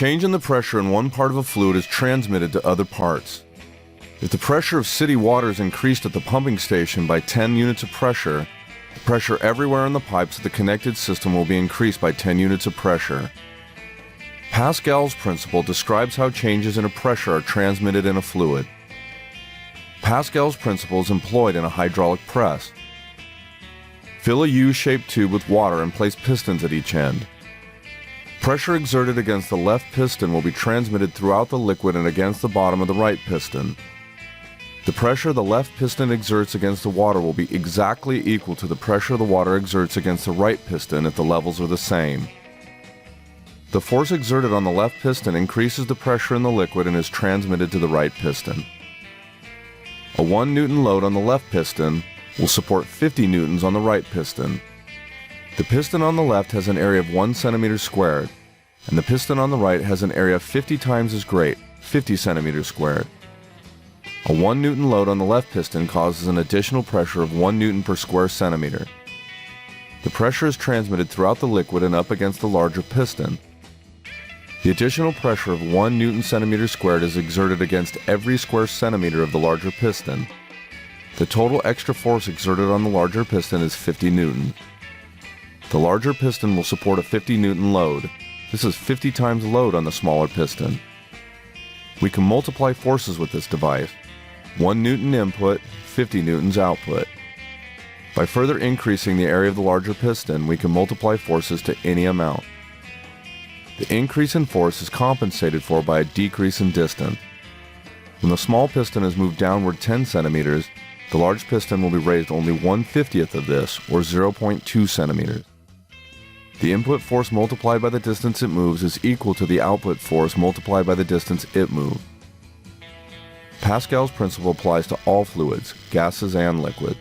change in the pressure in one part of a fluid is transmitted to other parts. If the pressure of city water is increased at the pumping station by 10 units of pressure, the pressure everywhere in the pipes of the connected system will be increased by 10 units of pressure. Pascal's principle describes how changes in a pressure are transmitted in a fluid. Pascal's principle is employed in a hydraulic press. Fill a U-shaped tube with water and place pistons at each end. Pressure exerted against the left piston will be transmitted throughout the liquid and against the bottom of the right piston. The pressure the left piston exerts against the water will be exactly equal to the pressure the water exerts against the right piston if the levels are the same. The force exerted on the left piston increases the pressure in the liquid and is transmitted to the right piston. A 1 Newton load on the left piston will support 50 newtons on the right piston. The piston on the left has an area of 1 centimeter squared, and the piston on the right has an area 50 times as great, 50 centimeters squared. A 1 Newton load on the left piston causes an additional pressure of 1 Newton per square centimeter. The pressure is transmitted throughout the liquid and up against the larger piston. The additional pressure of 1 Newton centimeter squared is exerted against every square centimeter of the larger piston. The total extra force exerted on the larger piston is 50 newtons. The larger piston will support a 50 Newton load. This is 50 times load on the smaller piston. We can multiply forces with this device. 1 Newton input, 50 newtons output. By further increasing the area of the larger piston, we can multiply forces to any amount. The increase in force is compensated for by a decrease in distance. When the small piston is moved downward 10 centimeters, the large piston will be raised only 1/50th of this, or 0.2 centimeters. The input force multiplied by the distance it moves is equal to the output force multiplied by the distance it moved. Pascal's principle applies to all fluids, gases and liquids.